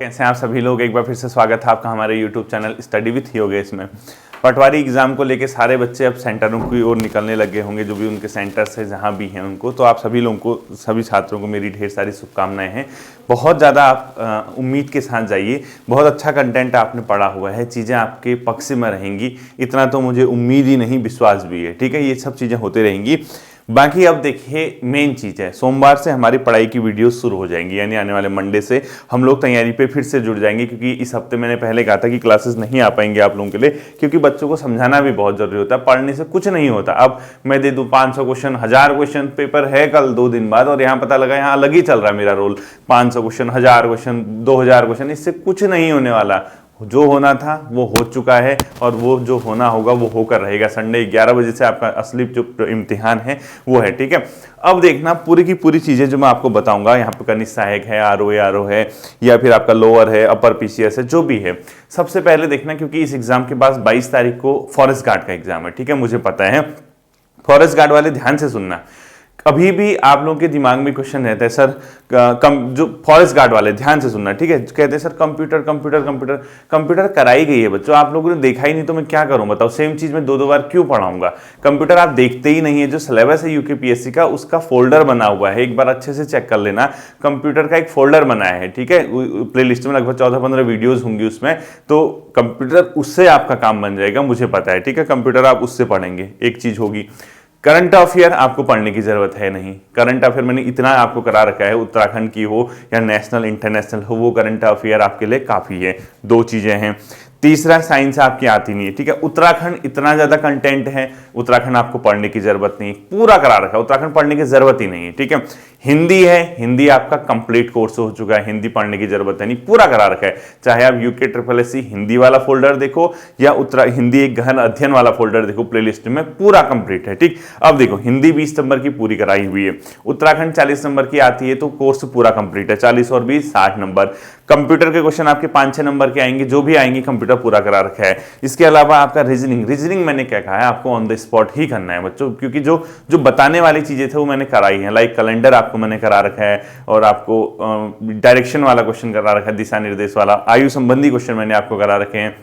कैसे हैं आप सभी लोग। एक बार फिर से स्वागत है आपका हमारे YouTube channel study with Yogesh में। पटवारी एग्जाम को लेके सारे बच्चे अब सेंटरों की ओर निकलने लगे होंगे, जो भी उनके सेंटर्स है जहां भी हैं उनको। तो आप सभी लोगों को, सभी छात्रों को मेरी ढेर सारी शुभकामनाएं हैं। बहुत ज़्यादा आप उम्मीद के साथ जाइए। बहुत अच्छा कंटेंट आपने पढ़ा हुआ है, चीज़ें आपके पक्ष में रहेंगी, इतना तो मुझे उम्मीद ही नहीं विश्वास भी है। ठीक है, ये सब चीज़ें होती रहेंगी। बाकी अब देखिए, मेन चीज़ है सोमवार से हमारी पढ़ाई की वीडियो शुरू हो जाएंगी, यानी आने वाले मंडे से हम लोग तैयारी पे फिर से जुड़ जाएंगे। क्योंकि इस हफ्ते मैंने पहले कहा था कि क्लासेस नहीं आ पाएंगे आप लोगों के लिए, क्योंकि बच्चों को समझाना भी बहुत जरूरी होता है। पढ़ने से कुछ नहीं होता। अब मैं दे दूं 500 क्वेश्चन, 1000 क्वेश्चन, पेपर है कल 2 दिन बाद, और यहाँ पता लगा यहाँ अलग ही चल रहा है मेरा रोल। 500 क्वेश्चन, 1000 क्वेश्चन, 2000 क्वेश्चन, इससे कुछ नहीं होने वाला। जो होना था वो हो चुका है, और वो जो होना होगा वो होकर रहेगा। संडे 11 बजे से आपका असली जो इम्तिहान है वो है। ठीक है, अब देखना पूरी की पूरी चीज़ें जो मैं आपको बताऊंगा। यहाँ पे कनिष्ठ सहायक है, आरओ है, या फिर आपका लोअर है, अपर पीसीएस है, जो भी है। सबसे पहले देखना, क्योंकि इस एग्जाम के बाद 22 तारीख को फॉरेस्ट गार्ड का एग्जाम है। ठीक है, मुझे पता है। फॉरेस्ट गार्ड वाले ध्यान से सुनना। अभी भी आप लोगों के दिमाग में क्वेश्चन रहता है, सर जो फॉरेस्ट गार्ड वाले ध्यान से सुनना। ठीक है, कहते हैं sir computer computer computer computer कराई गई है बच्चों, आप लोगों ने देखा ही नहीं तो मैं क्या करूं बताओ। सेम चीज में 2-2 बार क्यों पढ़ाऊंगा। कंप्यूटर आप देखते ही नहीं है। जो सिलेबस है यूकेपीएससी का, उसका फोल्डर बना हुआ है, एक बार अच्छे से चेक कर लेना। कंप्यूटर का एक फोल्डर बनाया है। ठीक है, प्ले लिस्ट में लगभग 14-15 वीडियोज होंगी उसमें। तो कंप्यूटर उससे आपका काम बन जाएगा, मुझे पता है। ठीक है, कंप्यूटर आप उससे पढ़ेंगे। एक चीज होगी, करंट अफेयर आपको पढ़ने की जरूरत है नहीं। करंट अफेयर मैंने इतना आपको करा रखा है, उत्तराखंड की हो या नेशनल इंटरनेशनल हो, वो करंट अफेयर आपके लिए काफी है। 2 चीजें हैं। तीसरा, साइंस आपकी आती नहीं है। ठीक है, उत्तराखंड इतना ज्यादा कंटेंट है, उत्तराखंड आपको पढ़ने की जरूरत नहीं, पूरा करा रखा है, उत्तराखंड पढ़ने की जरूरत ही नहीं है। ठीक है, हिंदी है, हिंदी आपका कंप्लीट कोर्स हो चुका है, हिंदी पढ़ने की जरूरत है नहीं, पूरा करा रखा है। चाहे आप यूके SSS हिंदी वाला फोल्डर देखो या हिंदी एक गहन अध्ययन वाला फोल्डर देखो, प्लेलिस्ट में पूरा कंप्लीट है। ठीक, अब देखो, हिंदी 20 नंबर की पूरी कराई हुई है, उत्तराखंड 40 नंबर की आती है, तो कोर्स पूरा कंप्लीट है। 40 और 20 60 नंबर। कंप्यूटर के क्वेश्चन आपके 5-6 नंबर के आएंगे, जो भी आएंगे कंप्यूटर पूरा करा रखा है। इसके अलावा आपका रीजनिंग मैंने क्या कहा है, आपको ऑन द स्पॉट ही करना है बच्चों, क्योंकि जो जो बताने वाली चीजें थे वो मैंने कराई है। लाइक कैलेंडर आपको मैंने करा रखा है, और आपको डायरेक्शन वाला क्वेश्चन करा रखा है, दिशा निर्देश वाला। आयु संबंधी क्वेश्चन मैंने आपको करा रखे हैं।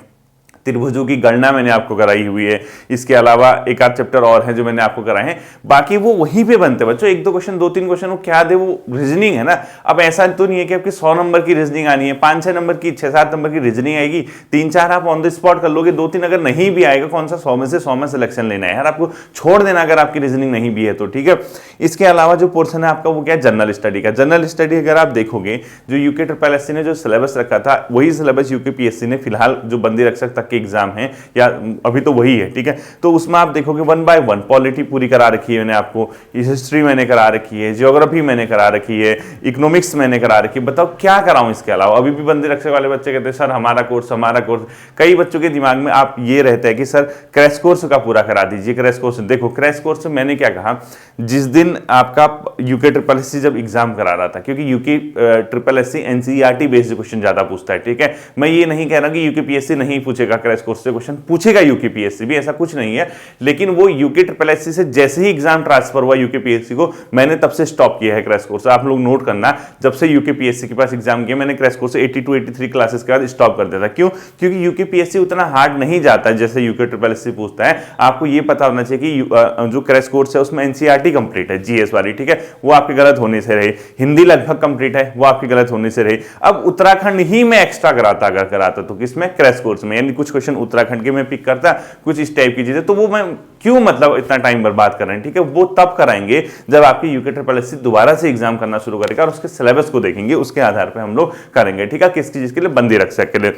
त्रिभुजों की गणना मैंने आपको कराई हुई है। इसके अलावा एक आध चैप्टर और है जो मैंने आपको कराए हैं, बाकी वो वहीं पे बनते हैं बच्चों। 1-2 क्वेश्चन, 2-3 क्वेश्चन वो क्या दे, वो रीजनिंग है ना। अब ऐसा तो नहीं है कि आपकी 100 नंबर की रीजनिंग आनी है, 5-6 नंबर की, 6-7 नंबर की रीजनिंग आएगी, 3-4 आप ऑन द स्पॉट कर लोगे, 2-3 अगर नहीं भी आएगा, कौन सा 100 में से 100 में सिलेक्शन लेना है यार, आपको छोड़ देना अगर आपकी रीजनिंग नहीं भी है तो। ठीक है, इसके अलावा जो पोर्शन है आपका वो क्या है, जनरल स्टडी का। जनरल स्टडी अगर आप देखोगे, जो यूके SSS ने जो सिलेबस रखा था वही सिलेबस यूकेपीएससी ने फिलहाल जो बंदी रक्षक तक के एग्जाम है, या अभी तो वही है। ठीक है, तो उसमें आप देखोगे 1 by 1 पॉलिटी पूरी करा रखी है मैंने आपको, हिस्ट्री मैंने करा रखी है, ज्योग्राफी मैंने करा रखी है, इकोनॉमिक्स मैंने करा रखी है। बताओ क्या कराऊं इसके अलावा। अभी भी बंदी रक्षक वाले बच्चे कहते हैं सर हमारा कोर्स हमारा कोर्स। कई बच्चों के दिमाग में आप ये रहता है कि सर क्रैश कोर्स का पूरा करा दीजिए, क्रैश कोर्स। देखो, क्रैश कोर्स में मैंने क्या कहा, जिस दिन आपका यूके SSS जब एग्जाम करा रहा था, क्योंकि UK SSS NCERT based question ज्यादा पूछता है। ठीक है, मैं ये नहीं कह रहा कि यूकेपीएससी नहीं पूछेगा क्रैश कोर्स से क्वेश्चन, पूछेगा यूकेपीएससी भी, ऐसा कुछ नहीं है। लेकिन वो यूके SSS से जैसे ही एग्जाम ट्रांसफर हुआ यूकेपीएससी को, मैंने तब से स्टॉप किया है क्रैश कोर्स। आप लोग नोट करना, जब से यूकेपीएससी के पास एग्जाम किया मैंने क्रैश कोर्स 82-83 क्लासेस के बाद स्टॉप कर दिया था। क्यों? क्योंकि यूकेपीएससी उतना हार्ड नहीं जाता जैसे यूके SSS पूछता है। आपको ये पता होना चाहिए कि जो क्रैश कोर्स है उसमें एनसीईआरटी कंप्लीट है, जीएस वाली। ठीक है, वो आपके गलत होने से रहे। हिंदी लगभग कंप्लीट है, वो आपके गलत होने से रहे। अब उत्तराखंड ही मैं एक्स्ट्रा कराता, अगर कराता तो किसमें, क्रैश कोर्स में, यानी कुछ क्वेश्चन उत्तराखंड के मैं पिक करता, कुछ इस टाइप की चीजें। तो वो मैं क्यों मतलब इतना टाइम बर्बाद कर रहे हैं। ठीक है, वो तब कराएंगे जब आपकी यूके SSS दोबारा से एग्जाम करना शुरू करेगा, और उसके सिलेबस को देखेंगे, उसके आधार पर हम लोग करेंगे। ठीक है, किसकी चीज के लिए, बंदी रक्षक के लिए।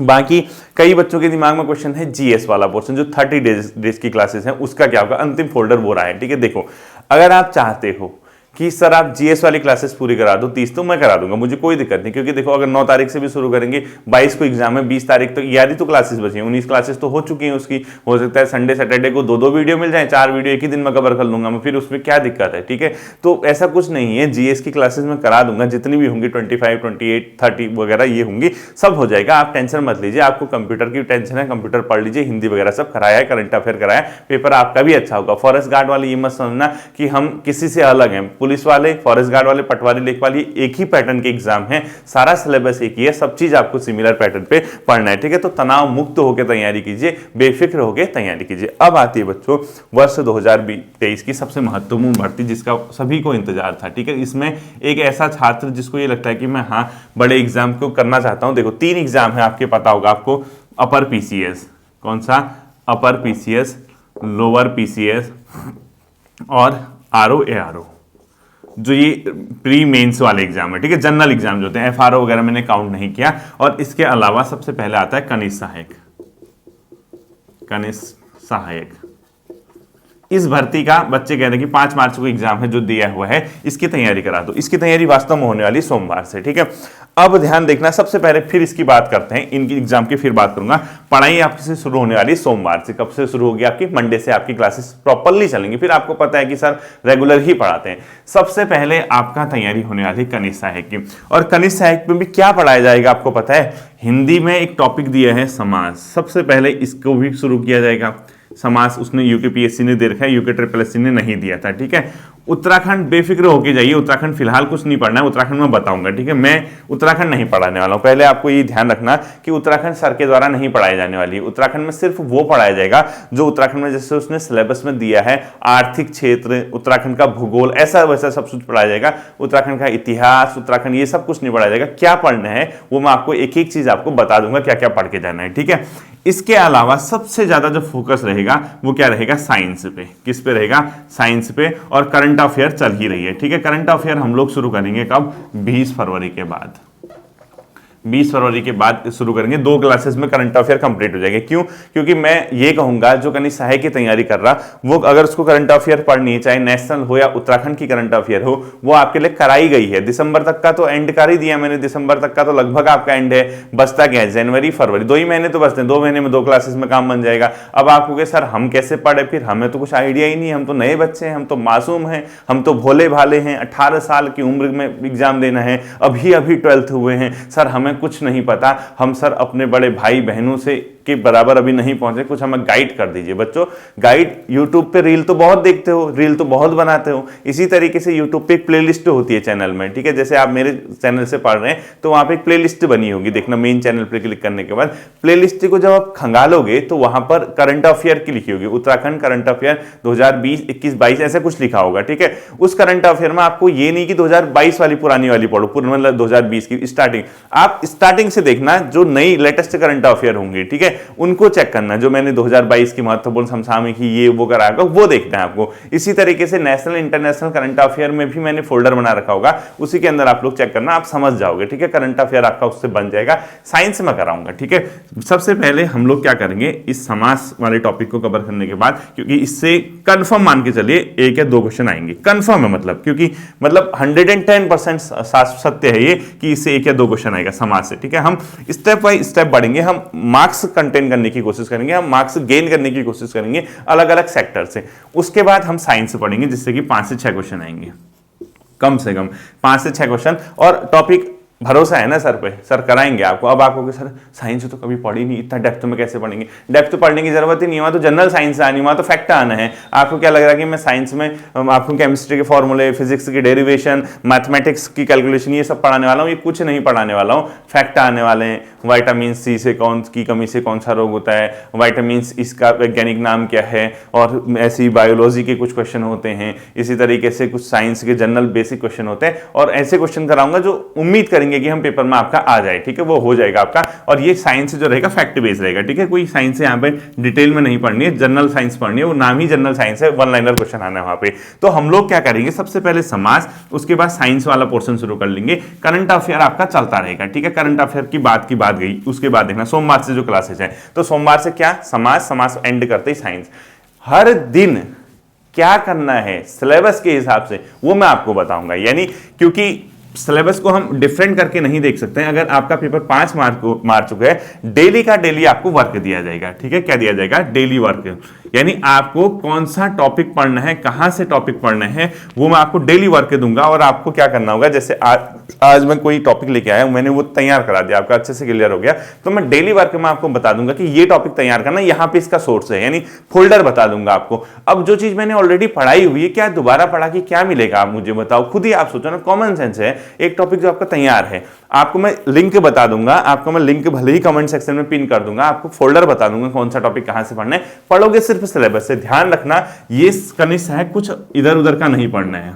बाकी कई बच्चों के दिमाग में क्वेश्चन है जीएस वाला पोर्शन, जो 30 डेज की क्लासेस हैं, उसका क्या होगा। अंतिम फोल्डर वो रहा है। ठीक है, देखो, अगर आप चाहते हो कि सर आप जीएस वाली क्लासेस पूरी करा दो 30, तो मैं करा दूंगा, मुझे कोई दिक्कत नहीं। क्योंकि देखो, अगर 9 तारीख से भी शुरू करेंगे, 22 को एग्जाम है, 20 तारीख तो याद ही तो क्लासेस बची हैं, 19 क्लासेस तो हो चुकी हैं उसकी। हो सकता है संडे सैटरडे को 2-2 वीडियो मिल जाए, 4 वीडियो एक ही दिन में कवर कर लूंगा मैं, फिर उसमें क्या दिक्कत है। ठीक है, तो ऐसा कुछ नहीं है, जीएस की क्लासेस में करा दूंगा, जितनी भी होंगी 25, 28, 30 वगैरह ये होंगी, सब हो जाएगा। आप टेंशन मत लीजिए, आपको कंप्यूटर की टेंशन है, कंप्यूटर पढ़ लीजिए, हिंदी वगैरह सब कराया है, करंट अफेयर कराया है, पेपर आपका भी अच्छा होगा। फॉरेस्ट गार्ड वाले ये मत समझना कि हम किसी से अलग हैं। पुलिस वाले, फॉरेस्ट गार्ड वाले, पटवारी लेखपाल, एक ही पैटर्न के एग्जाम है, सारा सिलेबस एक ही है, सब चीज आपको सिमिलर पैटर्न पे पढ़ना है, ठीक है। तो तनाव मुक्त होकर तैयारी कीजिए, बेफिक्र होकर तैयारी कीजिए। अब आती है बच्चों वर्ष 2023 की सबसे महत्वपूर्ण भर्ती जिसका सभी को इंतजार था, ठीक है। इसमें एक ऐसा छात्र जिसको ये लगता है कि मैं हाँ बड़े एग्जाम को करना चाहता हूं। देखो 3 एग्जाम है आपके, पता होगा आपको, अपर पीसीएस, कौन सा, अपर पीसीएस, लोअर पीसीएस और आरओ एआरओ, जो ये प्री मेंस वाले एग्जाम है, ठीक है, जनरल एग्जाम जो होते हैं, एफआरओ वगैरह मैंने काउंट नहीं किया। और इसके अलावा सबसे पहले आता है कनिष्ठ सहायक, कनिष्ठ सहायक। इस भर्ती का बच्चे कह रहे हैं कि 5 मार्च को एग्जाम है जो दिया हुआ है, इसकी तैयारी करा दो। इसकी तैयारी वास्तव में होने वाली सोमवार से, ठीक है। अब ध्यान देखना, सबसे पहले फिर इसकी बात करते हैं, इनकी एग्जाम की फिर बात करूंगा। पढ़ाई आपकी से शुरू होने वाली सोमवार से। कब से शुरू होगी आपकी? मंडे से आपकी क्लासेस प्रॉपरली चलेंगी। फिर आपको पता है कि सर रेगुलर ही पढ़ाते हैं। सबसे पहले आपका तैयारी होने वाली कनिष्ठ सहायक की, और कनिष्ठ सहायक में भी क्या पढ़ाया जाएगा आपको पता है? हिंदी में एक टॉपिक दिया है समाज, सबसे पहले इसको भी शुरू किया जाएगा। समाज उसने यूकेपीएससी ने दे रखा है, यूके ट्रिपल एससी ने नहीं दिया था, ठीक है। उत्तराखंड बेफिक्र होके जाइए, उत्तराखंड फिलहाल कुछ नहीं पढ़ना है, उत्तराखंड में बताऊंगा, ठीक है। मैं उत्तराखंड नहीं पढ़ाने वाला हूं, पहले आपको ये ध्यान रखना कि उत्तराखंड सर के द्वारा नहीं पढ़ाई जाने वाली है। उत्तराखंड में सिर्फ वो पढ़ाया जाएगा जो उत्तराखंड में जैसे उसने सिलेबस में दिया है, आर्थिक क्षेत्र, उत्तराखंड का भूगोल, ऐसा वैसा सब कुछ पढ़ाया जाएगा। उत्तराखंड का इतिहास, उत्तराखंड, ये सब कुछ नहीं पढ़ाया जाएगा। क्या पढ़ना है वो मैं आपको एक एक चीज आपको बता दूंगा, क्या क्या पढ़ के जाना है, ठीक है। इसके अलावा सबसे ज्यादा जो फोकस रहेगा वो क्या रहेगा? साइंस पे। किस पे रहेगा? साइंस पे। और करंट अफेयर चल ही रही है, ठीक है। करंट अफेयर हम लोग शुरू करेंगे कब? 20 फरवरी के बाद। 20 फरवरी के बाद शुरू करेंगे। 2 क्लासेस में करंट अफेयर कंप्लीट हो जाएंगे। क्यों? क्योंकि मैं ये कहूंगा जो कनिष्ठ सहायक की तैयारी कर रहा, वो अगर उसको करंट अफेयर पढ़नी है, चाहे नेशनल हो या उत्तराखंड की करंट अफेयर हो, वो आपके लिए कराई गई है। दिसंबर तक का तो एंड कर ही दिया मैंने, दिसंबर तक का तो लगभग आपका एंड है। बचता क्या है? जनवरी फरवरी, 2 ही महीने तो बचते हैं। 2 महीने में 2 क्लासेस में काम बन जाएगा। अब आप कहोगे सर हम कैसे पढ़े? फिर हमें तो कुछ आइडिया ही नहीं है, हम तो नए बच्चे हैं, हम तो मासूम हैं, हम तो भोले भाले हैं, 18 साल की उम्र में एग्जाम देना है, अभी अभी 12th हुए हैं, सर हमें कुछ नहीं पता, हम सर अपने बड़े भाई बहनों से के बराबर अभी नहीं पहुंचे, कुछ हमें गाइड कर दीजिए। बच्चों गाइड, यूट्यूब पे रील तो बहुत देखते हो, रील तो बहुत बनाते हो, इसी तरीके से यूट्यूब पे एक प्लेलिस्ट होती है चैनल में, ठीक है। जैसे आप मेरे चैनल से पढ़ रहे हैं तो वहां पे एक प्लेलिस्ट बनी होगी, देखना मेन चैनल पे क्लिक करने के बाद प्लेलिस्ट को जब आप खंगालोगे तो वहां पर करंट अफेयर की लिखी होगी, उत्तराखंड करंट अफेयर 2020, 21, 22 ऐसा कुछ लिखा होगा, ठीक है। उस करंट अफेयर में आपको ये नहीं कि 2022 वाली पुरानी वाली पढ़ो, पूर्ण मतलब 2020 की स्टार्टिंग, आप स्टार्टिंग से देखना, जो नई लेटेस्ट करंट अफेयर होंगे, ठीक है, उनको चेक करना। जो मैंने 2022 की महत्वपूर्ण समसामयिक की ये वो कराया वो देखना है आपको। इसी तरीके से नेशनल इंटरनेशनल करंट अफेयर में भी मैंने फोल्डर बना रखा होगा, उसी के अंदर आप लोग चेक करना, आप समझ जाओगे, ठीक है। करंट अफेयर आपका उससे बन जाएगा। साइंस में कराऊंगा, ठीक है। सबसे पहले हम लोग क्या करेंगे, इस समास वाले टॉपिक को कवर करने के बाद, क्योंकि इससे कंफर्म मान के चलिए 1 या 2 क्वेश्चन आएंगे, कंफर्म है मतलब, क्योंकि मतलब 110% सत्य है ये कि इससे 1 या 2 क्वेश्चन आएगा समाज से, ठीक है। हम स्टेप बाय स्टेप बढ़ेंगे, हम मार्क्स कंटेन करने की कोशिश करेंगे, हम मार्क्स गेन करने की कोशिश करेंगे अलग अलग सेक्टर से। उसके बाद हम साइंस पढ़ेंगे जिससे कि 5 से 6 क्वेश्चन आएंगे, कम से कम 5 से 6 क्वेश्चन। और टॉपिक भरोसा है ना सर पे, सर कराएंगे आपको। अब आप कहोगे सर साइंस तो कभी पढ़ी नहीं, इतना डेप्थ में कैसे पढ़ेंगे? डेप्थ पढ़ने की जरूरत ही नहीं है, वहाँ तो जनरल साइंस आनी, वहाँ तो फैक्ट आना है। आपको क्या लग रहा है कि मैं साइंस में आपको केमिस्ट्री के फॉर्मूले, फिजिक्स की डेरिवेशन, मैथमेटिक्स की कैलकुलेशन ये सब पढ़ाने वाला हूँ? ये कुछ नहीं पढ़ाने वाला हूँ, फैक्ट आने वाले हैं। विटामिन सी से कौन की कमी से कौन सा रोग होता है, विटामिन इसका वैज्ञानिक नाम क्या है, और ऐसी बायोलॉजी के कुछ क्वेश्चन होते हैं। इसी तरीके से कुछ साइंस के जनरल बेसिक क्वेश्चन होते हैं, और ऐसे क्वेश्चन कराऊंगा जो उम्मीद करेंगे कि हम पेपर में आपका आ जाए, ठीक है, वो हो जाएगा आपका। और ये साइंस जो रहेगा फैक्ट बेस्ड रहेगा, ठीक है। कोई साइंस यहाँ पे डिटेल में नहीं पढ़नी है, जनरल साइंस पढ़नी है, वो नाम ही जनरल साइंस है, 1 लाइनर क्वेश्चन आना है वहां पे। तो हम लोग क्या करेंगे, सबसे पहले समाज, उसके बाद साइंस वाला पोर्शन शुरू कर लेंगे। करंट अफेयर आपका चलता रहेगा, ठीक है। करंट अफेयर की बात गई, उसके बाद देखना सोमवार से जो क्लासेस है, तो सोमवार से क्या समाज, समाज एंड करते ही साइंस। हर दिन क्या करना है सिलेबस के हिसाब से वो मैं आपको बताऊंगा, यानी क्योंकि सिलेबस को हम डिफरेंट करके नहीं देख सकते हैं। अगर आपका पेपर 5 मार्च को मार चुका है, डेली का डेली आपको वर्क दिया जाएगा, ठीक है। क्या दिया जाएगा? Daily work. यानी आपको कौन सा टॉपिक पढ़ना है, कहां से टॉपिक पढ़ना है, वो मैं आपको डेली वर्क दूंगा। और आपको क्या करना होगा, जैसे आज मैं कोई टॉपिक लेके आया हूं, मैंने वो तैयार करा दिया, आपका अच्छे से क्लियर हो गया, तो मैं डेली वर्क में आपको बता दूंगा कि ये टॉपिक तैयार करना, यहां पे इसका सोर्स है, यानी फोल्डर बता दूंगा आपको। अब जो चीज मैंने ऑलरेडी पढ़ाई हुई है, क्या दोबारा पढ़ा के क्या मिलेगा, आप मुझे बताओ, खुद ही आप सोचो ना, कॉमन सेंस है। एक टॉपिक जो आपका तैयार है, आपको मैं लिंक बता दूंगा, आपको मैं लिंक भले ही कमेंट सेक्शन में पिन कर दूंगा, आपको फोल्डर बता दूंगा कौन सा टॉपिक कहां से पढ़ना है। पढ़ोगे सिर्फ सिलेबस से, ध्यान रखना ये कनिष्ठ है, कुछ इधर उधर का नहीं पढ़ना है,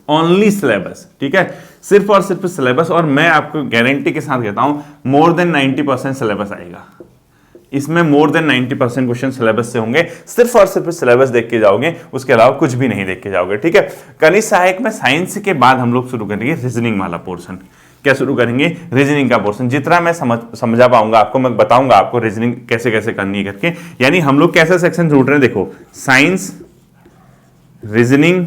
ओनली सिलेबस, ठीक है, सिर्फ और सिर्फ सिलेबस। और मैं आपको गारंटी के साथ कहता हूं मोर देन 90% सिलेबस आएगा इसमें, मोर देन 90% क्वेश्चन सिलेबस से होंगे। सिर्फ और सिर्फ सिलेबस देख के जाओगे, उसके अलावा कुछ भी नहीं देख के जाओगे, ठीक है। कनिष्ठ सहायक में साइंस के बाद हम लोग शुरू करेंगे रीजनिंग वाला पोर्शन। क्या शुरू करेंगे, रीजनिंग का पोर्शन। जितना मैं समझा पाऊंगा आपको, मैं बताऊंगा आपको रीजनिंग कैसे कैसे करनी है करके। यानी हम लोग कैसे सेक्शन ढूंढ रहे हैं, देखो, साइंस, रीजनिंग,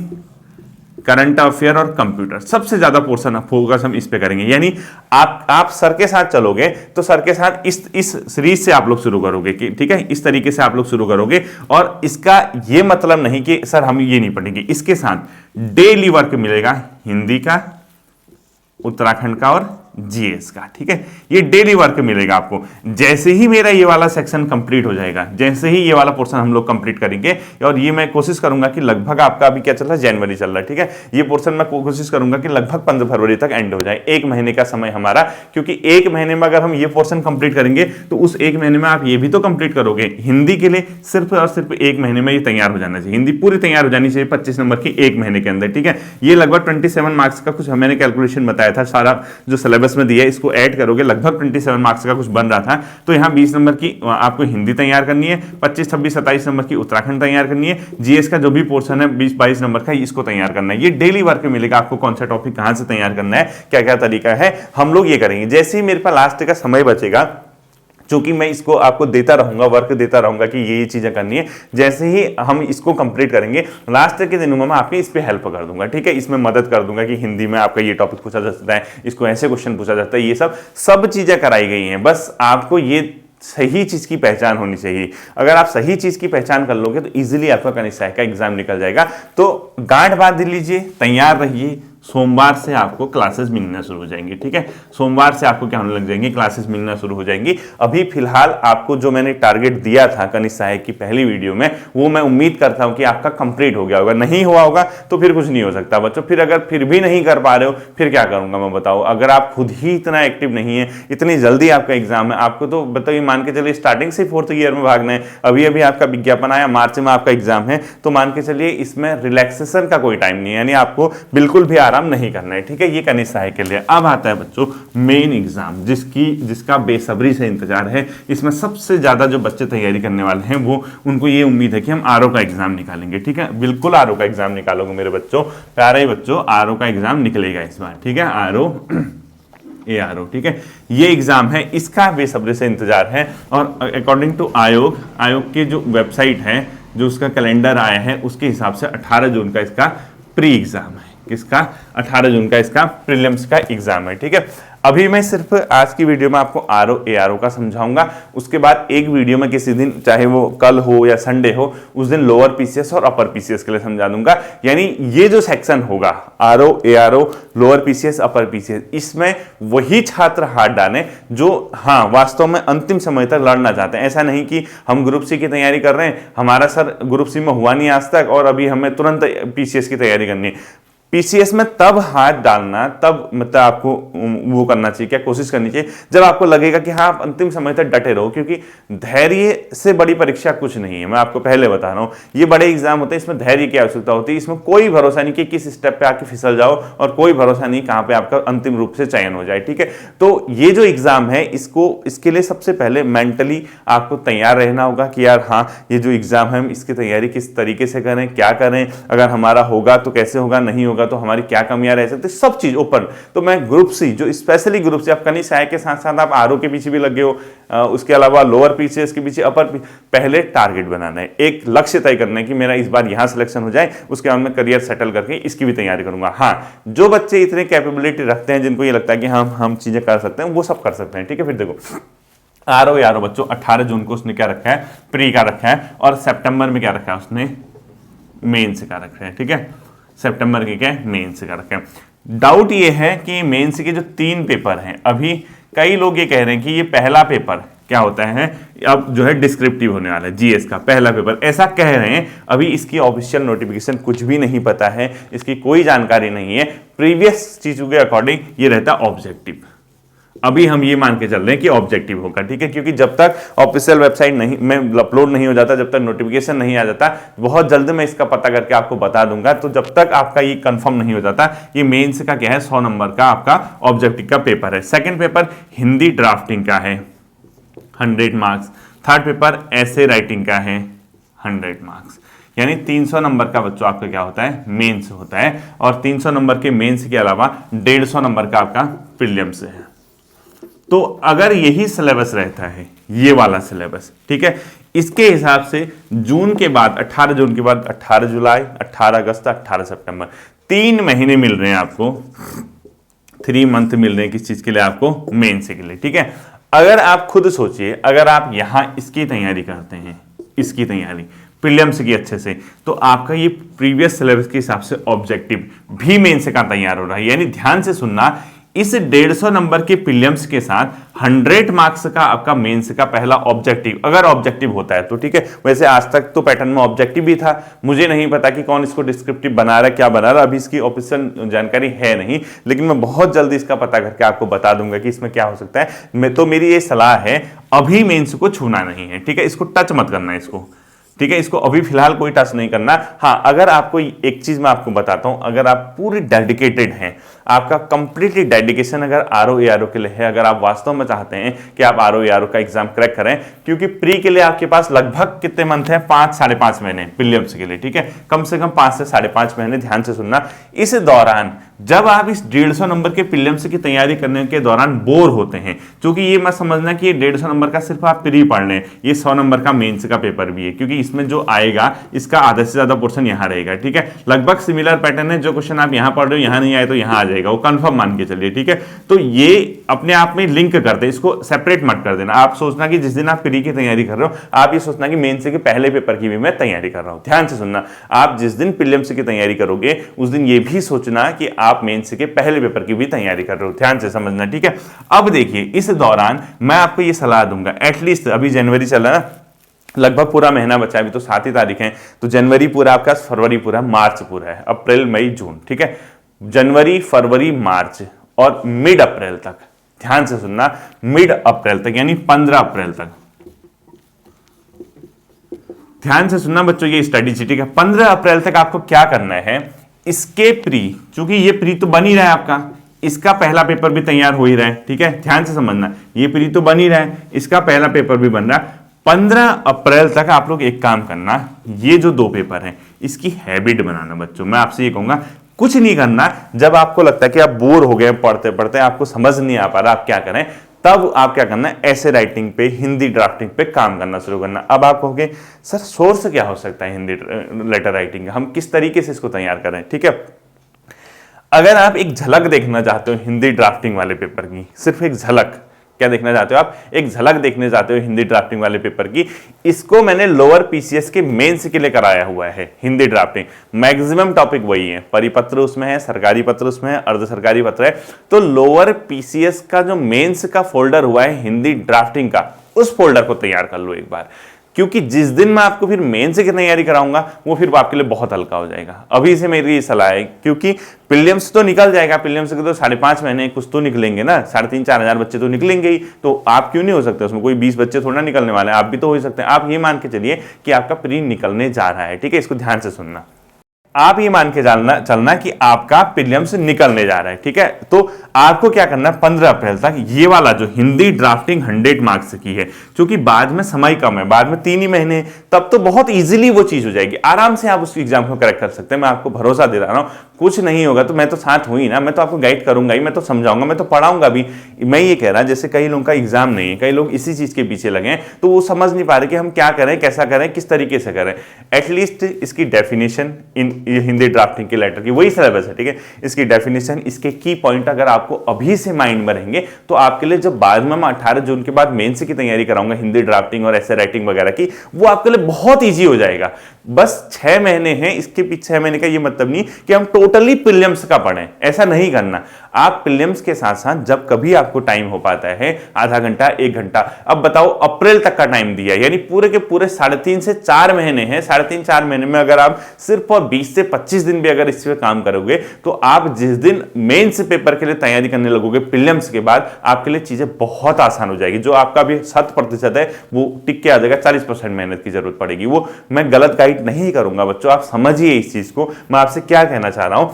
करंट अफेयर और कंप्यूटर, सबसे ज्यादा पोर्शन फोकस हम इस पे करेंगे। यानी आप सर के साथ चलोगे तो सर के साथ इस सीरीज से आप लोग शुरू करोगे कि ठीक है, इस तरीके से आप लोग शुरू करोगे। और इसका ये मतलब नहीं कि सर हम ये नहीं पढ़ेंगे, इसके साथ डेली वर्क मिलेगा हिंदी का, उत्तराखंड का और जीएस का, ठीक है, ये डेली वर्क मिलेगा आपको। जैसे ही मेरा ये वाला सेक्शन कंप्लीट हो जाएगा, जैसे ही ये वाला पोर्शन हम लोग कंप्लीट करेंगे, और ये मैं कोशिश करूंगा कि लगभग आपका अभी क्या चल रहा है, जनवरी चल रहा है, ठीक है, ये पोर्शन मैं कोशिश करूंगा कि लगभग 15 फरवरी तक एंड हो जाए। 1 महीने का समय हमारा, क्योंकि 1 महीने में अगर हम ये पोर्शन कंप्लीट करेंगे तो उस 1 महीने में आप ये भी तो कंप्लीट करोगे। हिंदी के लिए सिर्फ और सिर्फ 1 महीने में ये तैयार हो जाना चाहिए, हिंदी पूरी तैयार हो जानी चाहिए 25 नंबर की 1 महीने के अंदर, ठीक है। ये लगभग 27 मार्क्स का कुछ मैंने कैलकुलेशन बताया था, सारा जो सिलेबस में दिया है इसको ऐड करोगे, लगभग 27 मार्क्स का कुछ बन रहा था। तो यहाँ 20 नंबर की आपको हिंदी तैयार करनी है, 25, 26, 27 नंबर की उत्तराखंड तैयार करनी है, जीएस का जो भी पोर्शन है 20, 22 नंबर का, इसको तैयार करना है। ये डेली वर्क में मिलेगा आपको, कौन सा टॉपिक कहां से तैयार करना है, क्या क्या तरीका है, हम लोग ये करेंगे। जैसे ही मेरे पास लास्ट का समय बचेगा, चूंकि मैं इसको आपको देता रहूंगा, वर्क देता रहूंगा कि ये चीजें करनी है, जैसे ही हम इसको कंप्लीट करेंगे लास्ट के दिनों में मैं आपकी इस पे हेल्प कर दूंगा, ठीक है, इसमें मदद कर दूंगा कि हिंदी में आपका ये टॉपिक पूछा जा सकता है, इसको ऐसे क्वेश्चन पूछा जाता है, ये सब चीजें कराई गई हैं। बस आपको ये सही चीज की पहचान होनी चाहिए। अगर आप सही चीज की पहचान कर लोगे तो इजीली आपका कनिष्ठ सहायक का एग्जाम निकल जाएगा। तो गांठ बांध लीजिए, तैयार रहिए, सोमवार से आपको क्लासेस मिलना शुरू हो जाएंगी, ठीक है, सोमवार से आपको क्या होने लग जाएंगी, क्लासेस मिलना शुरू हो जाएंगी। अभी फिलहाल आपको जो मैंने टारगेट दिया था कनिष्ठ सहायक की पहली वीडियो में, वो मैं उम्मीद करता हूं कि आपका कंप्लीट हो गया होगा। नहीं हुआ होगा तो फिर कुछ नहीं हो सकता बच्चों। फिर अगर फिर भी नहीं कर पा रहे हो, फिर क्या करूंगा मैं, बताओ। अगर आप खुद ही इतना एक्टिव नहीं है, इतनी जल्दी आपका एग्जाम है, आपको तो बताइए, मान के चलिए स्टार्टिंग से 4th ईयर में भागना है, अभी अभी आपका विज्ञापन आया, मार्च में आपका एग्जाम है, तो मान के चलिए इसमें रिलैक्सेशन का कोई टाइम नहीं है, यानी आपको बिल्कुल भी आराम नहीं करना है, ठीक है। ये कनिष्ठ सहायक के लिए। अब आता है बच्चों मेन एग्जाम, जिसका बेसब्री से इंतजार है। इसमें सबसे ज्यादा जो बच्चे तैयारी करने वाले हैं, वो उनको ये उम्मीद है कि हम आरओ का एग्जाम निकालेंगे, ठीक है। बिल्कुल आरओ का एग्जाम निकालोगे मेरे बच्चों, प्यारे बच्चों, आरओ का एग्जाम निकलेगा इस बार, ठीक है, आरओ, ठीक है, ये एग्जाम है, इसका बेसब्री से इंतजार है। और अकॉर्डिंग टू आयोग की जो वेबसाइट है, जो उसका कैलेंडर आया है, उसके हिसाब से 18 जून का इसका प्री एग्जाम है। किसका? 18 जून का इसका प्रीलिम्स का एग्जाम है, ठीक है। अभी मैं सिर्फ आज की वीडियो में आपको आरओ एआरओ का समझाऊंगा, उसके बाद एक वीडियो में किसी दिन, चाहे वो कल हो या संडे हो, उस दिन लोअर पीसीएस और अपर पीसीएस के लिए समझा दूंगा। यानी ये जो सेक्शन होगा RO ARO, lower PCS, upper PCS, इसमें वही छात्र हाथ डालें जो वास्तव में अंतिम समय तक लड़ना चाहते हैं। ऐसा नहीं कि हम ग्रुप सी की तैयारी कर रहे हैं, हमारा सर ग्रुप सी में हुआ नहीं आज तक और अभी हमें तुरंत पीसीएस की तैयारी करनी है। पीसीएस में तब हाथ डालना, तब मतलब आपको वो करना चाहिए, क्या कोशिश करनी चाहिए, जब आपको लगेगा कि हाँ आप अंतिम समय तक डटे रहो, क्योंकि धैर्य से बड़ी परीक्षा कुछ नहीं है। मैं आपको पहले बता रहा हूँ, ये बड़े एग्जाम होते हैं, इसमें धैर्य की आवश्यकता होती है। इसमें कोई भरोसा नहीं कि किस स्टेप पे आके फिसल जाओ, और कोई भरोसा नहीं कहाँ पे आपका अंतिम रूप से चयन हो जाए, ठीक है। तो ये जो एग्जाम है, इसके लिए सबसे पहले मेंटली आपको तैयार रहना होगा कि यार हाँ, ये जो एग्जाम है, हम इसकी तैयारी किस तरीके से करें, क्या करें, अगर हमारा होगा तो कैसे होगा, नहीं होगा तो हमारी क्या कमियां रह सकती, सब चीज ओपन। तो मैं ग्रुप सी, जो स्पेशली ग्रुप सी, आप कनिष्ठ सहायक के साथ साथ आप आरओ के पीछे भी लगे हो, उसके अलावा लोअर पीसीएस के पीछे, अपर पहले टारगेट बनाना है, एक लक्ष्य तय करना है कि मेरा इस बार यहां सिलेक्शन हो जाए, उसके बाद मैं करियर सेटल करके इसकी भी तैयारी करूंगा। हाँ, जो बच्चे इतने कैपेबिलिटी रखते हैं, जिनको ये लगता है कि हम चीजें कर सकते हैं, वो सब कर सकते हैं, ठीक है। फिर देखो, RO बच्चों 18 जून को उसने क्या रखा है, प्री का रखा है, और सितंबर में क्या रखा है उसने, मेंस का रखा है। ठीक है, सितंबर के क्या है, मेंस का रखा है। डाउट ये है कि मेंस के जो 3 पेपर हैं, अभी कई लोग ये कह रहे हैं कि ये पहला पेपर क्या होता है, अब जो है डिस्क्रिप्टिव होने वाला है, जीएस का पहला पेपर, ऐसा कह रहे हैं। अभी इसकी ऑफिशियल नोटिफिकेशन कुछ भी नहीं पता है, इसकी कोई जानकारी नहीं है। प्रीवियस चीजों के अकॉर्डिंग ये रहता है ऑब्जेक्टिव। अभी हम ये मान के चल रहे हैं कि ऑब्जेक्टिव होगा। ठीक है, क्योंकि जब तक ऑफिशियल वेबसाइट नहीं में अपलोड नहीं हो जाता, जब तक नोटिफिकेशन नहीं आ जाता, बहुत जल्द मैं इसका पता करके आपको बता दूंगा। तो जब तक आपका ये कंफर्म नहीं हो जाता, ये मेंस का क्या है, 100 नंबर का आपका ऑब्जेक्टिव का पेपर है। सेकंड पेपर हिंदी ड्राफ्टिंग का है 100 मार्क्स। थर्ड पेपर ऐसे राइटिंग का है 100 मार्क्स। यानी 300 नंबर का बच्चों आपका क्या होता है, मेंस होता है। और 300 नंबर के मेंस के अलावा 150 नंबर का आपका प्रीलिम्स है। तो अगर यही सिलेबस रहता है, ये वाला सिलेबस, ठीक है, इसके हिसाब से जून के बाद 18 जून के बाद 18 जुलाई, 18 अगस्त, 18 सितंबर 3 महीने मिल रहे हैं आपको, 3 मंथ मिल रहे हैं किस चीज के लिए, आपको मेंस के लिए। ठीक है, अगर आप खुद सोचिए, अगर आप यहां इसकी तैयारी करते हैं, इसकी तैयारी प्रीलिम्स की अच्छे से, तो आपका ये प्रीवियस सिलेबस के हिसाब से ऑब्जेक्टिव भी मेंस का तैयार हो रहा है। यानी ध्यान से सुनना, इस 150 नंबर के प्रीलिम्स के साथ 100 मार्क्स का आपका मेंस का पहला ऑब्जेक्टिव, अगर ऑब्जेक्टिव होता है तो। ठीक है, वैसे आज तक तो पैटर्न में ऑब्जेक्टिव भी था, मुझे नहीं पता कि कौन इसको डिस्क्रिप्टिव बना रहा है, क्या बना रहा है, अभी इसकी ऑफिशियल जानकारी है नहीं, लेकिन मैं बहुत जल्दी इसका पता करके आपको बता दूंगा कि इसमें क्या हो सकता है। तो मेरी ये सलाह है, अभी मेंस को छूना नहीं है। ठीक है, इसको टच मत करना है इसको। ठीक है, इसको अभी फिलहाल कोई टच नहीं करना। हाँ, अगर आपको एक चीज मैं आपको बताता हूं, अगर आप पूरी डेडिकेटेड हैं, आपका कंप्लीटली डेडिकेशन अगर RO के लिए है, अगर आप वास्तव में चाहते हैं कि आप RO का एग्जाम क्रैक करें, क्योंकि प्री के लिए आपके पास लगभग कितने मंथ है, 5 साढ़े 5 महीने प्रीलिम्स के लिए। ठीक है, कम से कम 5 से साढ़े 5 महीने। ध्यान से सुनना, इस दौरान जब आप इस 150 नंबर के प्रीलिम्स की तैयारी करने के दौरान बोर होते हैं, क्योंकि ये मत समझना कि ये 150 नंबर का सिर्फ आप प्री पढ़ लें, ये 100 नंबर का मेंस का पेपर भी है, क्योंकि इसमें जो आएगा इसका आधा से ज्यादा पोर्शन यहाँ रहेगा। ठीक है, लगभग सिमिलर पैटर्न है, जो क्वेश्चन आप यहाँ पढ़ रहे हो यहाँ नहीं आए तो यहाँ आ जाएगा, वो कंफर्म मान के चलिए। ठीक है, तो ये अपने आप में लिंक कर दे, इसको सेपरेट मत कर देना। आप सोचना कि जिस दिन आप प्री की तैयारी कर रहे हो, आप ये सोचना कि मेंस के पहले पेपर की भी मैं तैयारी कर रहा हूं। ध्यान से सुनना, आप जिस दिन प्रीलिम्स की तैयारी करोगे, उस दिन ये भी सोचना कि आप मेंस के पहले पेपर की भी तैयारी कर रहे हो। ध्यान से समझना। ठीक है, अब देखिए, इस दौरान मैं आपको ये सलाह दूंगा, एटलीस्ट अभी जनवरी चल रहा है ना, लगभग पूरा महीना बचा है, अभी तो 7 ही तारीख है, तो जनवरी पूरा आपका, फरवरी पूरा, मार्च पूरा है, अप्रैल मई जून। ठीक है, जनवरी फरवरी मार्च और मिड अप्रैल तक, ध्यान से सुनना, मिड अप्रैल तक यानी 15 अप्रैल तक, ध्यान से सुनना बच्चों ये स्टडी। ठीक है, 15 अप्रैल तक आपको क्या करना है, इसके प्री, चूंकि ये प्री तो बन ही रहा है आपका, इसका पहला पेपर भी तैयार हो ही रहा है। ठीक है, ध्यान से समझना, ये प्री तो बन ही रहा है, इसका पहला पेपर भी बन रहा है। 15 अप्रैल तक आप लोग एक काम करना, ये जो 2 पेपर हैं इसकी हैबिट बनाना बच्चों। मैं आपसे ये कहूंगा, कुछ नहीं करना, जब आपको लगता है कि आप बोर हो गए पढ़ते पढ़ते, आपको समझ नहीं आ पा रहा आप क्या करें, तब आप क्या करना है, ऐसे राइटिंग पे, हिंदी ड्राफ्टिंग पे काम करना शुरू करना। अब आप कहोगे सर सोर्स क्या हो सकता है हिंदी लेटर राइटिंग का, हम किस तरीके से इसको तैयार करें। ठीक है, अगर आप एक झलक देखना चाहते हो हिंदी ड्राफ्टिंग वाले पेपर की, सिर्फ एक झलक, क्या देखना चाहते हो आप, एक झलक देखने चाहते हो हिंदी ड्राफ्टिंग वाले पेपर की, इसको मैंने लोअर पीसीएस के मेंस के लिए कराया हुआ है। हिंदी ड्राफ्टिंग मैक्सिमम टॉपिक वही है, परिपत्र उसमें है, सरकारी पत्र उसमें है, अर्ध सरकारी पत्र है। तो लोअर पीसीएस का जो मेंस का फोल्डर हुआ है हिंदी ड्राफ्टिंग का, उस फोल्डर को तैयार कर लो एक बार, क्योंकि जिस दिन मैं आपको फिर मेंस की तैयारी कराऊंगा वो फिर आपके लिए बहुत हल्का हो जाएगा। अभी से मेरी ये सलाह है, क्योंकि प्रीलिम्स तो निकल जाएगा, प्रीलिम्स के तो 5.5 महीने कुछ तो निकलेंगे ना, 3,500-4,000 हजार बच्चे तो निकलेंगे ही, तो आप क्यों नहीं हो सकते उसमें, कोई 20 बच्चे थोड़ा निकलने वाले हैं, आप भी तो हो सकते हैं। आप ये मान के चलिए कि आपका प्री निकलने जा रहा है। ठीक है, इसको ध्यान से सुनना, आप ये मान के चलना कि आपका प्रीलिम्स निकलने जा रहा है। ठीक है, तो आपको क्या करना है, 15 अप्रैल तक ये वाला जो हिंदी ड्राफ्टिंग 100 मार्क्स की है, क्योंकि बाद में समय कम है, बाद में 3 ही महीने, तब तो बहुत इजीली वो चीज हो जाएगी, आराम से आप उस एग्जाम को करेक्ट कर सकते हैं। मैं आपको भरोसा दे रहा हूं, कुछ नहीं होगा तो मैं तो साथ हूं ही ना, मैं तो आपको गाइड करूंगा ही, मैं तो समझाऊंगा, मैं तो पढ़ाऊंगा भी। मैं ये कह रहा जैसे कई लोगों का एग्जाम नहीं है, कई लोग इसी चीज के पीछे लगे हैं, तो वो समझ नहीं पा रहे कि हम क्या करें, कैसा करें, किस तरीके से करें। एटलीस्ट इसकी डेफिनेशन इन हिंदी ड्राफ्टिंग के लेटर की वही सिलेबस है, ठीक है। इसकी डेफिनेशन, इसके की पॉइंट अगर आपको अभी से माइंड में रहेंगे तो आपके लिए जब बाद में मैं 18 जून के बाद मेंस की तैयारी कराऊंगा हिंदी ड्राफ्टिंग और ऐसे राइटिंग वगैरह की, वो आपके लिए बहुत ईजी हो जाएगा। बस 6 महीने हैं, इसके पीछे 6 महीने का ये मतलब नहीं कि हम टोटली प्रीलिम्स का पढ़ें, ऐसा नहीं करना। आप प्रीलिम्स के साथ साथ जब कभी आपको टाइम हो पाता है, आधा घंटा 1 घंटा, अब बताओ अप्रैल तक का टाइम दिया है, यानी पूरे के पूरे 3.5 से 4 महीने हैं। 3.5-4 महीने में अगर आप सिर्फ और 20 से 25 दिन भी अगर इस पे काम करोगे तो आप जिस दिन मेंस पेपर के लिए तैयारी करने लगोगे प्रीलिम्स के बाद, आपके लिए चीजें बहुत आसान हो जाएगी। जो आपका भी 7% है वो टिक के आ जाएगा, 40% मेहनत की जरूरत पड़ेगी। वो मैं गलत गाइड नहीं करूंगा बच्चों, आप समझिए इस चीज को। मैं आपसे क्या कहना चाह रहा हूं,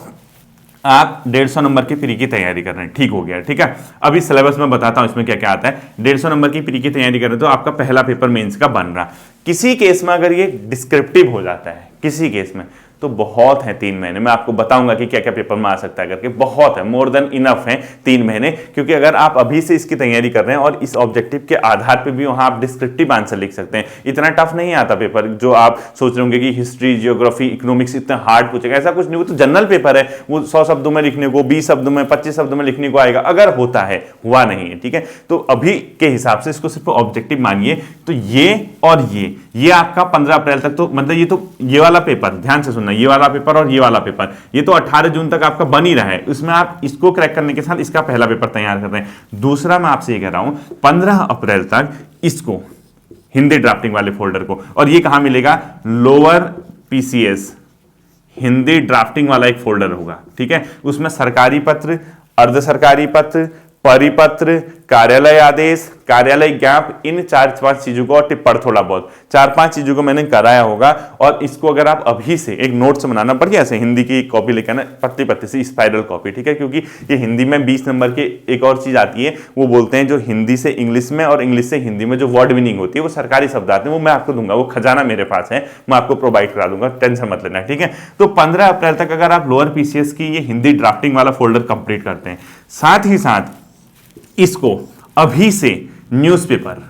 आप 150 नंबर की प्री की तैयारी कर रहे हैं, ठीक हो गया, ठीक है। अभी सिलेबस में बताता हूं इसमें क्या क्या आता है। 150 नंबर की प्री की तैयारी कर रहे हैं तो आपका पहला पेपर मेंस का बन रहा। किसी केस में अगर ये डिस्क्रिप्टिव हो जाता है, किसी केस में, तो बहुत है 3 महीने। मैं आपको बताऊंगा कि क्या क्या पेपर में आ सकता है करके, बहुत है, मोर देन इनफ है 3 महीने। क्योंकि अगर आप अभी से इसकी तैयारी कर रहे हैं और इस ऑब्जेक्टिव के आधार पे भी वहां आप डिस्क्रिप्टिव आंसर लिख सकते हैं। इतना टफ नहीं आता पेपर जो आप सोच रहे होंगे कि हिस्ट्री, जियोग्राफी, इकोनॉमिक्स इतना हार्ड पूछेगा, ऐसा कुछ नहीं। वो तो जनरल पेपर है, वो 100 शब्दों में लिखने को, 20 शब्दों में, 25 शब्दों में लिखने को आएगा, अगर होता है, हुआ नहीं है, ठीक है। तो अभी के हिसाब से इसको सिर्फ ऑब्जेक्टिव मानिए। तो ये और ये आपका 15 अप्रैल तक, तो मतलब ये वाला पेपर, ध्यान से सुनना, ये वाला पेपर और ये वाला पेपर, ये तो 18 जून तक आपका बन ही रहा है। उसमें आप इसको क्रैक करने के साथ इसका पहला पेपर तैयार कर रहे हैं। दूसरा मैं आपसे ये कह रहा हूं 15 अप्रैल तक इसको, हिंदी ड्राफ्टिंग वाले फोल्डर को, और ये कहां मिलेगा, लोअर पीसीएस हिंदी ड्राफ्टिंग वाला एक फोल्डर होगा, ठीक है। उसमें सरकारी पत्र, अर्ध सरकारी पत्र, परिपत्र, कार्यालय आदेश, कार्यालय ज्ञाप, इन 4-5 चीजों को, और टिप्पण थोड़ा बहुत, 4-5 चीजों को मैंने कराया होगा। और इसको अगर आप अभी से एक नोट्स बनाना, बढ़िया से हिंदी की कॉपी लेकर आना, पत्ती से स्पाइरल कॉपी, ठीक है। क्योंकि ये हिंदी में 20 नंबर के एक और चीज आती है, वो बोलते हैं जो हिंदी से इंग्लिश में और इंग्लिश से हिंदी में जो वर्ड मीनिंग होती है, वो सरकारी शब्द आते हैं, वो मैं आपको दूंगा, वो खजाना मेरे पास है, मैं आपको प्रोवाइड करा दूंगा, टेंशन मत लेना, ठीक है। तो 15 अप्रैल तक अगर आप लोअर पीसीएस की ये हिंदी ड्राफ्टिंग वाला फोल्डर कंप्लीट करते हैं, साथ ही साथ इसको अभी से न्यूज़पेपर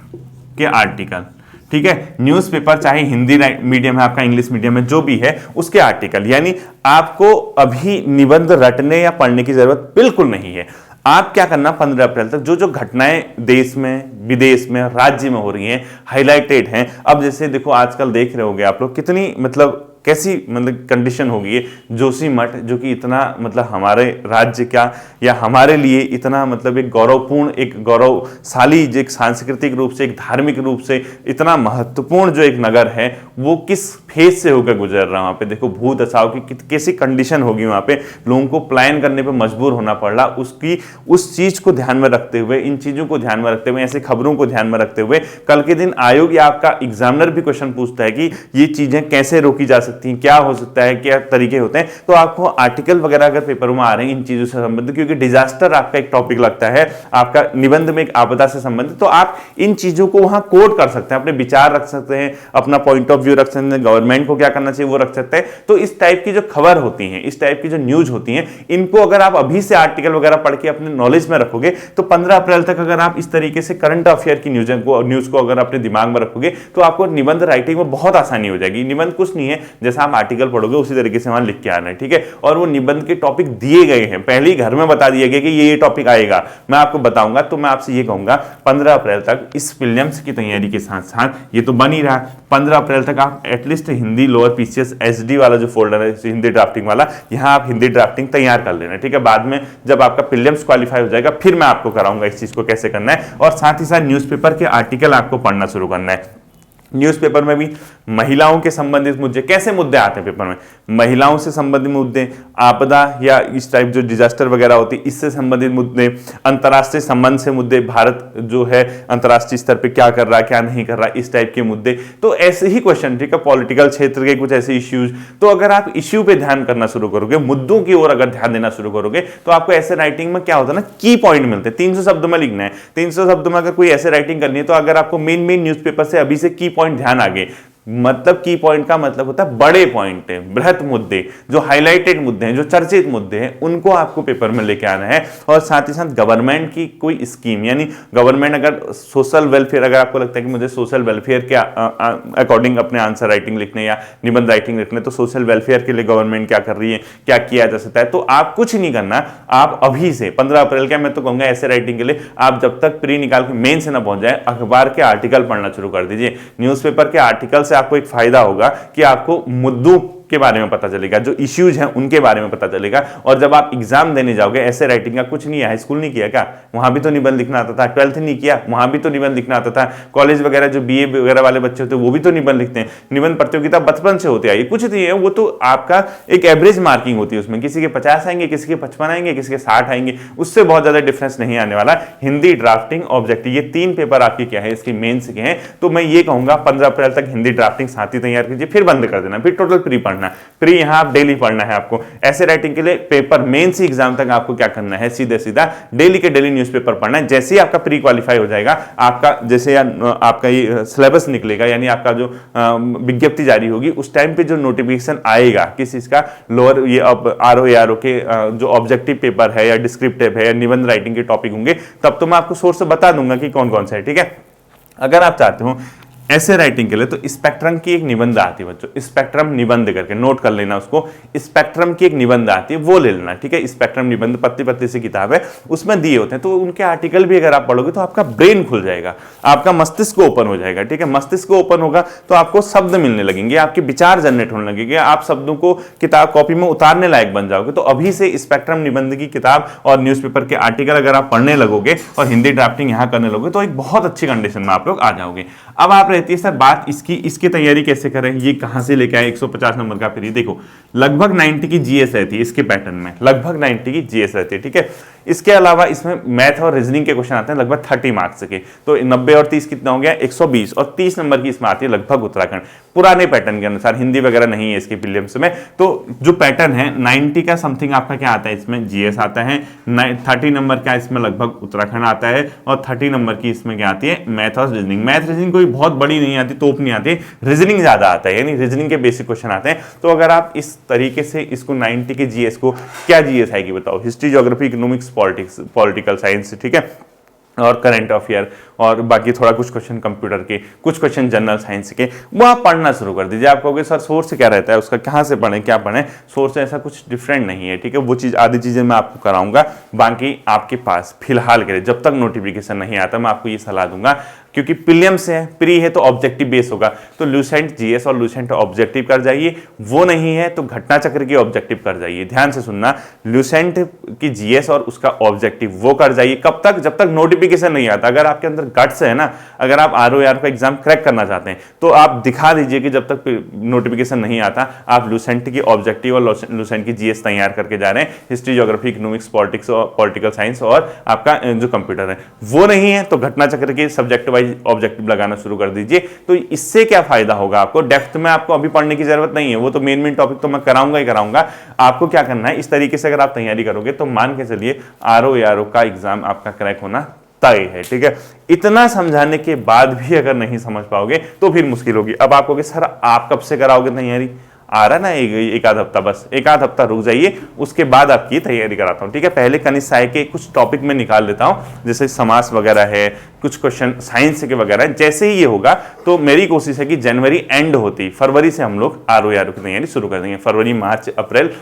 के आर्टिकल, ठीक है, न्यूज़पेपर चाहे हिंदी मीडियम है आपका, इंग्लिश मीडियम है, जो भी है, उसके आर्टिकल, यानी आपको अभी निबंध रटने या पढ़ने की जरूरत बिल्कुल नहीं है। आप क्या करना, 15 अप्रैल तक जो जो घटनाएं देश में, विदेश में, राज्य में हो रही हैं, हाईलाइटेड हैं। अब जैसे देखो आजकल देख रहे होंगे आप लोग, कितनी मतलब कैसी मतलब कंडीशन हो गई है, जोशीमठ जो कि इतना मतलब हमारे राज्य क्या या हमारे लिए इतना मतलब एक गौरवपूर्ण, एक गौरवशाली, एक सांस्कृतिक रूप से, एक धार्मिक रूप से इतना महत्वपूर्ण जो एक नगर है, वो किस फेज से होकर गुजर रहा है। वहां पे देखो भूत असाव की कैसी कंडीशन होगी, वहां पे लोगों को प्लान करने पे मजबूर होना पड़ रहा। उसकी उस चीज को ध्यान में रखते हुए, इन चीजों को ध्यान में रखते हुए, ऐसे खबरों को ध्यान में रखते हुए, कल के दिन आयोग या आपका एग्जामिनर भी क्वेश्चन पूछता है कि ये चीजें कैसे रोकी जा सकती हैं, क्या हो सकता है, क्या तरीके होते हैं। तो आपको आर्टिकल वगैरह अगर पेपर में आ रहे हैं इन चीजों से संबंधित, क्योंकि डिजास्टर आपका एक टॉपिक लगता है, आपका निबंध में एक आपदा से संबंधित, तो आप इन चीजों को वहां कोट कर सकते हैं, अपने विचार रख सकते हैं, अपना पॉइंट ऑफ व्यू रख सकते हैं, गवर्नमेंट को क्या करना चाहिए वो रख सकते हैं। तो इस टाइप की जो खबर होती है, इस टाइप की जो न्यूज होती है, इनको अगर आप अभी से आर्टिकल वगैरह पढ़ के अपने नॉलेज में रखोगे, तो 15 अप्रैल तक अगर आप इस तरीके से करंट अफेयर की न्यूज को अगर अपने दिमाग में रखोगे, तो आपको निबंध राइटिंग में बहुत आसानी हो जाएगी। निबंध कुछ नहीं है, जैसा आप आर्टिकल पढ़ोगे उसी तरीके से वहां लिख के आना है, ठीक है। और वो निबंध के टॉपिक दिए गए हैं, पहले ही घर में बता दिया गया कि ये टॉपिक आएगा, मैं आपको बताऊंगा। तो मैं आपसे ये कहूंगा 15 अप्रैल तक इस प्रीलिम्स की तैयारी के साथ साथ, ये तो बन ही रहा, 15 अप्रैल तक आप at least Hindi lower PCS SD वाला जो फोल्डर है हिंदी ड्राफ्टिंग वाला, यहां आप हिंदी ड्राफ्टिंग तैयार कर लेना, ठीक है। बाद में जब आपका प्रीलिम्स क्वालिफाई हो जाएगा, फिर मैं आपको कराऊंगा इस चीज को कैसे करना है। और साथ ही साथ न्यूज़पेपर के आर्टिकल आपको पढ़ना शुरू करना है। न्यूज़पेपर में भी महिलाओं के संबंधित मुद्दे, कैसे मुद्दे आते हैं पेपर में, महिलाओं से संबंधित मुद्दे, आपदा या इस टाइप जो डिजास्टर वगैरह होती है इससे संबंधित मुद्दे, अंतर्राष्ट्रीय संबंध से मुद्दे, भारत जो है अंतर्राष्ट्रीय स्तर पे क्या कर रहा है, क्या नहीं कर रहा है, इस टाइप के मुद्दे। तो ऐसे ही क्वेश्चन, ठीक है, पॉलिटिकल क्षेत्र के कुछ ऐसे इश्यूज। तो अगर आप इश्यू पे ध्यान करना शुरू करोगे, मुद्दों की ओर अगर ध्यान देना शुरू करोगे, तो आपको ऐसे राइटिंग में क्या होता है ना, की पॉइंट मिलते हैं। 300 शब्दों में लिखना है, 300 शब्दों में अगर कोई ऐसे राइटिंग करनी है, तो अगर आपको मेन न्यूज़पेपर से अभी से की पॉइंट ध्यान आ गए, मतलब की पॉइंट का मतलब होता है बड़े पॉइंट है, बृहत मुद्दे, जो हाईलाइटेड मुद्दे हैं, जो चर्चित मुद्दे हैं, उनको आपको पेपर में लेके आना है। और साथ ही साथ गवर्नमेंट की कोई स्कीम, यानी गवर्नमेंट अगर सोशल वेलफेयर, अगर आपको लगता है कि मुझे सोशल वेलफेयर के अकॉर्डिंग अपने आंसर राइटिंग लिखने या निबंध राइटिंग लिखने, तो सोशल वेलफेयर के लिए गवर्नमेंट क्या कर रही है, क्या किया जा सकता है, तो आप कुछ नहीं करना। आप अभी से 15 अप्रैल का मैं तो कहूंगा ऐसे राइटिंग के लिए आप जब तक प्री निकाल के मेन से ना पहुंच जाए, अखबार के आर्टिकल पढ़ना शुरू कर दीजिए। न्यूज़पेपर के आर्टिकल से आपको एक फायदा होगा कि आपको मुद्दों के बारे में पता चलेगा, जो इश्यूज हैं उनके बारे में पता चलेगा। और जब आप एग्जाम देने जाओगे, ऐसे राइटिंग का कुछ नहीं है, हाई स्कूल नहीं किया क्या, वहां भी तो निबंध लिखना आता था, 12th नहीं किया, वहां भी तो निबंध लिखना आता था, कॉलेज वगैरह जो बीए वगैरह वाले बच्चे होते हैं वो भी तो निबंध लिखते हैं। निबंध प्रतियोगिता बचपन से होती आई, कुछ नहीं है, वो तो आपका एक एवरेज मार्किंग होती है, उसमें किसी के 50 आएंगे, किसी के 55 आएंगे, किसी के 60 आएंगे, उससे बहुत ज्यादा डिफरेंस नहीं आने वाला। हिंदी, ड्राफ्टिंग, ऑब्जेक्टिव, ये 3 पेपर आपके क्या है, इसके मेंस के हैं। तो मैं ये कहूंगा 15 अप्रैल तक हिंदी ड्राफ्टिंग साथ ही तैयार कीजिए, फिर बंद कर देना, फिर टोटल प्री पढ़ना। प्री यहाँ आप डेली पढ़ना है आपको। ऐसे राइटिंग के लिए पेपर मेंस एग्जाम तक आपको क्या करना है, सीधे सीधा डेली के डेली न्यूज़पेपर पढ़ना है। जैसे ही आपका प्री क्वालिफाई हो जाएगा, आपका जैसे आपका ये सिलेबस निकलेगा, यानी आपका जो विज्ञप्ति जारी होगी, उस टाइम पे जो नोटिफिकेशन आएगा किस चीज का, लोअर ये आरओ एआरओ के जो ऑब्जेक्टिव पेपर है या डिस्क्रिप्टिव है या निबंध राइटिंग के टॉपिक होंगे, तब तो मैं आपको सोर्स बता दूंगा कि कौन कौन सा है। ठीक है, अगर आप चाहते हो ऐसे राइटिंग के लिए तो स्पेक्ट्रम की एक निबंध आती है बच्चों, स्पेक्ट्रम निबंध करके नोट कर लेना उसको। स्पेक्ट्रम की एक निबंध आती है, वो ले लेना। ठीक है, स्पेक्ट्रम निबंध पत्ती पत्ती से किताब है, उसमें दिए होते हैं, तो उनके आर्टिकल भी अगर आप पढ़ोगे तो आपका ब्रेन खुल जाएगा, आपका मस्तिष्क ओपन हो जाएगा। ठीक है, मस्तिष्क ओपन होगा तो आपको शब्द मिलने लगेंगे, आपके विचार जनरेट होने लगेंगे, आप शब्दों को किताब कॉपी में उतारने लायक बन जाओगे। तो अभी से स्पेक्ट्रम निबंध की किताब और न्यूज़पेपर के आर्टिकल अगर आप पढ़ने लगोगे और हिंदी ड्राफ्टिंग यहां करने लगोगे तो एक बहुत अच्छी कंडीशन में आप लोग आ जाओगे। अब आप रहती है सर बात इसकी तैयारी कैसे करें, ये कहां से लेके आए 150 नंबर का फ्री। देखो लगभग 90 की जीएस रहती है इसके पैटर्न में, लगभग 90 की जीएस रहती है। ठीक है, इसके अलावा इसमें मैथ और रीजनिंग के क्वेश्चन आते हैं लगभग 30 मार्क्स के, तो 90 और 30 कितना हो गया 120, और 30 नंबर की इसमें आती है लगभग उत्तराखंड, पुराने पैटर्न के अनुसार। हिंदी वगैरह नहीं है इसके प्रीलिम्स में। तो जो पैटर्न है 90 का समथिंग आपका क्या आता है, इसमें जीएस आता है, 30 नंबर का इसमें लगभग उत्तराखंड आता है, और 30 नंबर की इसमें क्या आती है मैथ और रीजनिंग। मैथ रीजनिंग कोई बहुत बड़ी नहीं आती, तोप नहीं आती, रीजनिंग ज्यादा आता है, यानी रीजनिंग के बेसिक क्वेश्चन आते हैं। तो अगर आप इस तरीके से इसको 90 के जीएस को, क्या जीएस आएगी बताओ, history, geography, economics, political science, ठीक है, और करंट अफेयर, और बाकी थोड़ा कुछ क्वेश्चन कंप्यूटर के, कुछ क्वेश्चन जनरल साइंस के, वो आप पढ़ना शुरू कर दीजिए। आप कहोगे सर सोर्स क्या रहता है उसका, कहाँ से पढ़ें, क्या पढ़ें, सोर्स ऐसा कुछ डिफरेंट नहीं है। ठीक है, वो चीज़ आधी चीज़ें मैं आपको कराऊंगा, बाकी आपके पास फिलहाल के लिए जब तक नोटिफिकेशन नहीं आता मैं आपको ये सलाह दूंगा, क्योंकि प्रीलिम्स है, प्री है तो ऑब्जेक्टिव बेस होगा, तो लूसेंट जीएस और लूसेंट ऑब्जेक्टिव कर जाइए, वो नहीं है तो घटना चक्र की ऑब्जेक्टिव कर जाइए। ध्यान से सुनना, लूसेंट की जीएस और उसका ऑब्जेक्टिव वो कर जाइए। कब तक, जब तक नोटिफिकेशन नहीं आता। अगर आपके अंदर गट्स है ना, अगर आप आरओआर का एग्जाम क्रैक करना चाहते हैं तो आप दिखा दीजिए कि जब तक नोटिफिकेशन नहीं आता आप लूसेंट की ऑब्जेक्टिव और लूसेंट की जीएस तैयार करके जा रहे हैं। हिस्ट्री, ज्योग्राफी, इकोनॉमिक्स, पॉलिटिक्स और पॉलिटिकल साइंस और आपका जो कंप्यूटर है, वो नहीं है तो घटना चक्र के सब्जेक्ट वाइज ऑब्जेक्टिव लगाना शुरू कर दीजिए। तो इससे क्या फायदा होगा आपको, डेप्थ में आपको अभी पढ़ने की जरूरत नहीं है, वो तो मेन टॉपिक तो मैं कराऊंगा ही कराऊंगा। आपको क्या करना है, इस तरीके से अगर आप तैयारी करोगे तो मान के चलिए आरओ का एग्जाम आपका क्रैक होना तय है। ठीक है, इतना समझाने के बाद भी अगर नहीं समझ पाओगे तो फिर मुश्किल होगी। अब आप कहोगे सर आप कब से कराओगे तैयारी, आ रहा ना एक आध हफ्ता, बस एक आध हफ्ता रुक जाइए, उसके बाद आपकी तैयारी कराता हूँ। ठीक है, पहले कनिष्ठ सहायक के कुछ टॉपिक में निकाल लेता हूँ, जैसे समास वगैरह है, कुछ क्वेश्चन साइंस के वगैरह। जैसे ही ये होगा तो मेरी कोशिश है कि जनवरी एंड होती, फरवरी से हम लोग आरओआर की तैयारी शुरू कर देंगे। फरवरी, मार्च, अप्रैल,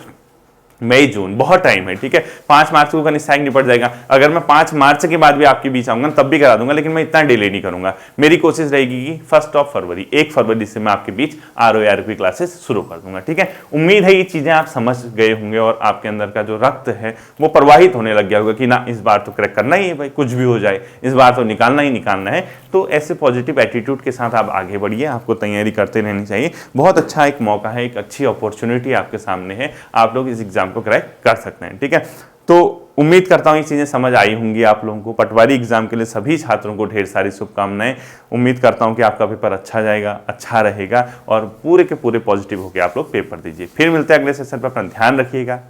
मई, जून, बहुत टाइम है। ठीक है, 5 मार्च को कनिष्ठ सहायक निपट जाएगा। अगर मैं 5 मार्च के बाद भी आपके बीच आऊंगा तब भी करा दूंगा, लेकिन मैं इतना डिले नहीं करूंगा। मेरी कोशिश रहेगी कि 1 फरवरी 1 फरवरी से मैं आपके बीच आरओआर की क्लासेस शुरू कर दूंगा। ठीक है, उम्मीद है ये चीजें आप समझ गए होंगे और आपके अंदर का जो रक्त है वो प्रवाहित होने लग गया होगा कि ना इस बार तो क्रैक करना ही है भाई, कुछ भी हो जाए इस बार तो निकालना ही निकालना है। तो ऐसे पॉजिटिव एटीट्यूड के साथ आप आगे बढ़िए, आपको तैयारी करते रहनी चाहिए। बहुत अच्छा एक मौका है, एक अच्छी अपॉर्चुनिटी आपके सामने है, आप लोग इस एग्जाम को क्रैक कर सकते हैं। ठीक है, तो उम्मीद करता हूं ये चीजें समझ आई होंगी आप लोगों को। पटवारी एग्जाम के लिए सभी छात्रों को ढेर सारी शुभकामनाएं। उम्मीद करता हूं कि आपका पेपर अच्छा जाएगा, अच्छा रहेगा और पूरे के पूरे पॉजिटिव होकर आप लोग पेपर दीजिए। फिर मिलते हैं अगले सेशन पर, अपना ध्यान रखिएगा।